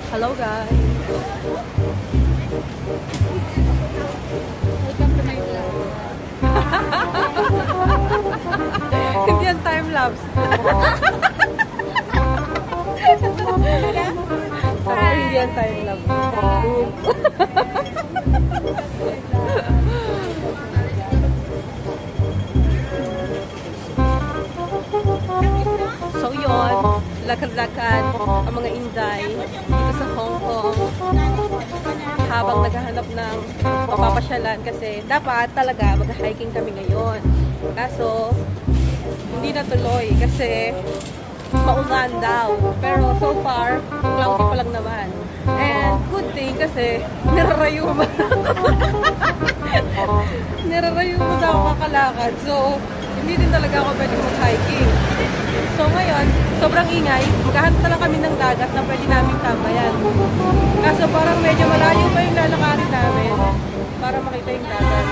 Hello guys! Welcome to my vlog. Hindi yan time-lapse. Hindi yan time-lapse. So yun, lakad-lakad ang mga Inday dito sa Hong Kong habang naghahanap ng mapapasyalan kasi dapat talaga mag-hiking kami ngayon. Kaso, hindi natuloy kasi maulan daw. Pero so far, cloudy pa lang naman. And good thing kasi nirarayo mo. Nirarayo mo daw ako kakalakad. So, hindi din talaga ako pwede mag-hiking. So ngayon, sobrang ingay. Maghahanap na lang kami ng dagat na pwede namin tambayan. Kaso parang medyo malayo pa yung lalakarin namin para makita yung dagat.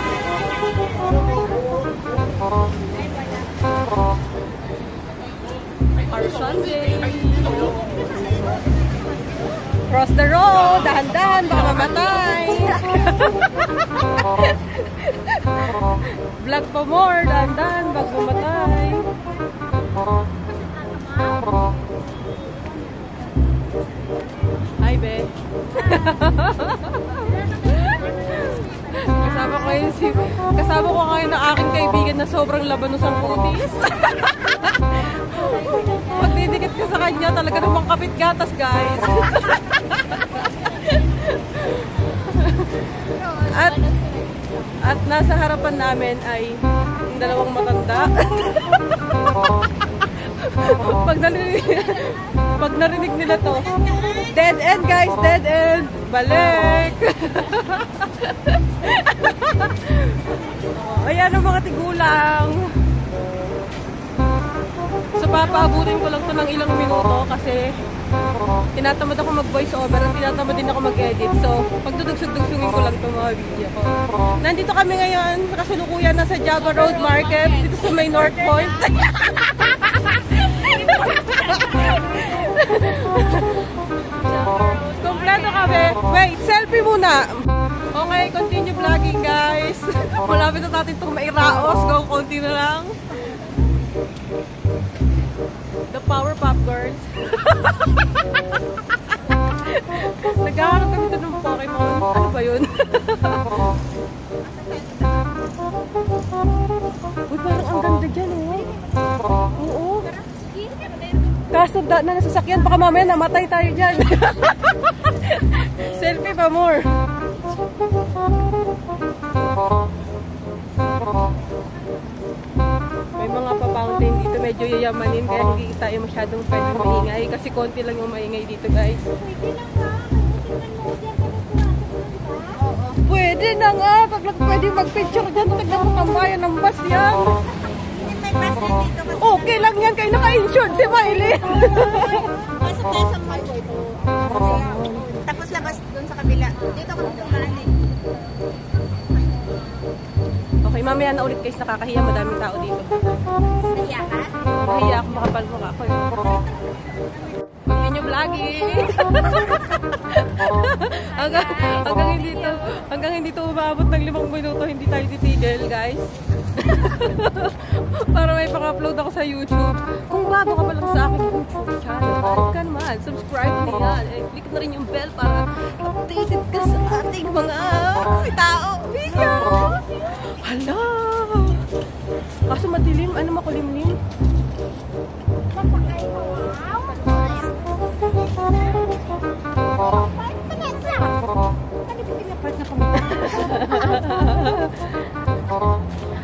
Our Sunday. Cross the road. Dahan-dahan. Baka mamatay. Vlog pa more. Dahan-dahan. Baka mamatay. Hi, be. Kasama ko ngayon ng aking kaibigan na sobrang labanos ang putis. Pag didikit ka sa kanya, talaga namang kapit gatas, guys. At nasa harapan namin ay dalawang matanda. Pag narinig nila to, dead end guys, dead end. Balik. Ayan ang mga tigulang. So papaabutin ko lang to ng ilang minuto kasi tinatamad ako mag voice over at tinatamad din ako mag edit. So pagdudugsug-dugsugin ko lang itong mga video ko. Nandito kami ngayon sa kasalukuyan na sa Java Road Market dito sa may North Point. Kompleto kami. Wait, selfie muna. Okay, continue vlogging guys. Malapit na natin itong mairaos. Go, konti na lang. The Powerpuff Girls. Naghahanap kami ito ng Pokemon. Ano ba yun? Uy, parang ang ganda dyan eh. Oo. Kaso na nasasakyan, baka mamaya namatay tayo dyan. Selfie pa more. May mga pa-fountain dito, medyo yayamanin kaya hindi tayo masyadong pwedeng maingay kasi konti lang yung maingay dito guys. Pwede na nga, pag pwede mag-picture dyan, tagnan mo tambayan ng bus yan. Okay lang yan, kayo naka-insured si Miley. Pasok tayo sa highway po. Tapos labas dun sa kabila. Dito ako tumaan eh. Okay, mamaya na ulit guys, nakakahiya, madaming tao dito. Nahiya ka? Nahiya ako, makapal ako eh. Continue vlogging. hanggang hindi to umabot ng 5 minuto, hindi tayo titigil guys. Para may pang-upload ako sa YouTube. Kung bago ka pa lang sa aking YouTube channel, like ka naman, subscribe niya. Click na rin yung bell para updated ka sa ating mga tao. Video! Hala! Kaso madilim, ano makulimlim?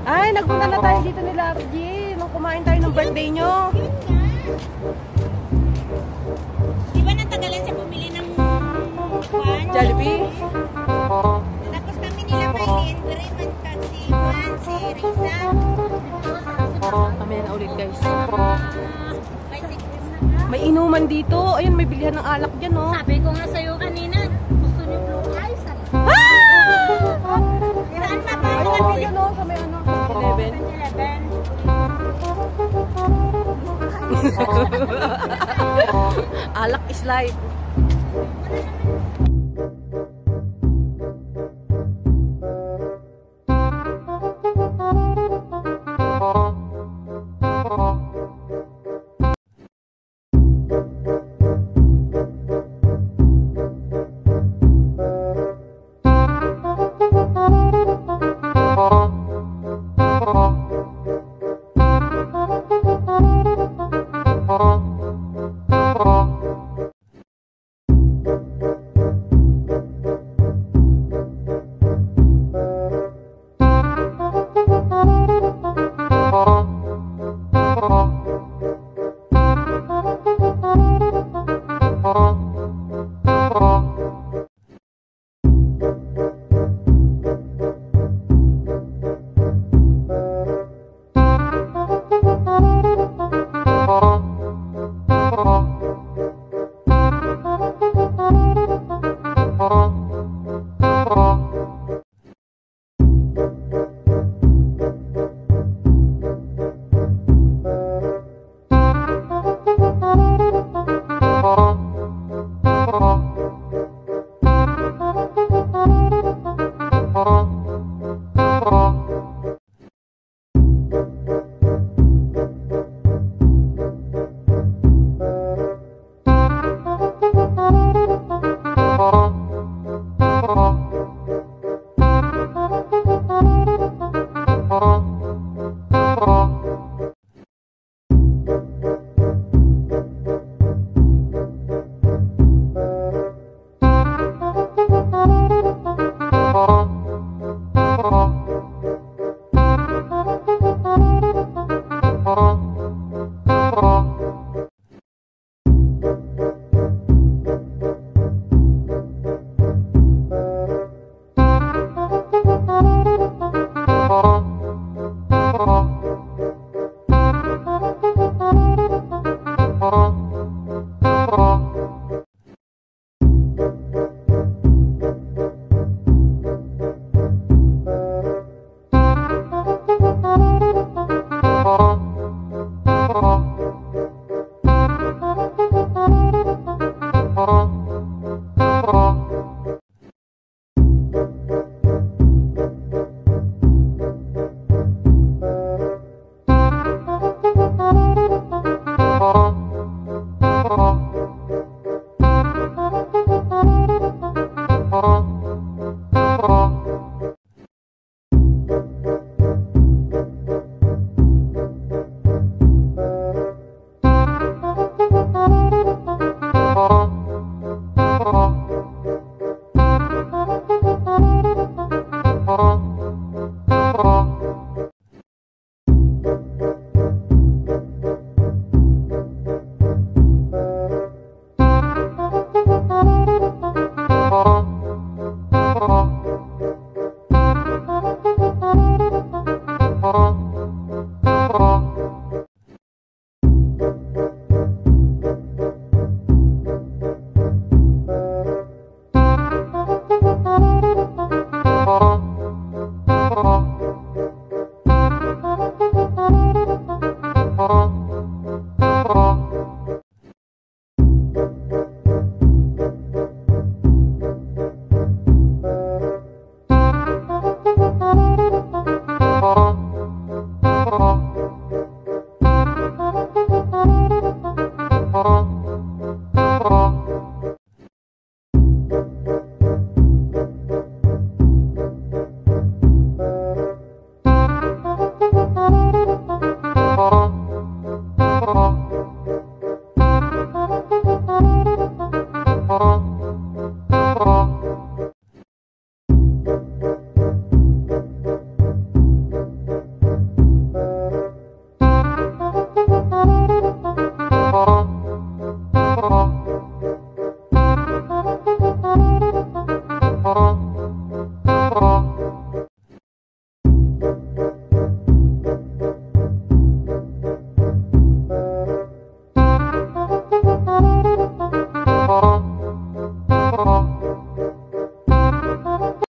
Ay, nagpunta na tayo dito nila RG nung kumain tayo ng birthday nyo. Di ba natagalan siya bumili ng Jollibee? Tapos kami nila Maylin, Raymond, si Juan, si Risa. Kami na ulit guys. May inuman dito. Ayun, may bilihan ng alak dyan, no? Sabi ko nga sa'yo kanina, gusto niyo blue ice. Saan pa ba? Oo, yun, no? Sa may ano, 11. Alak is life. you.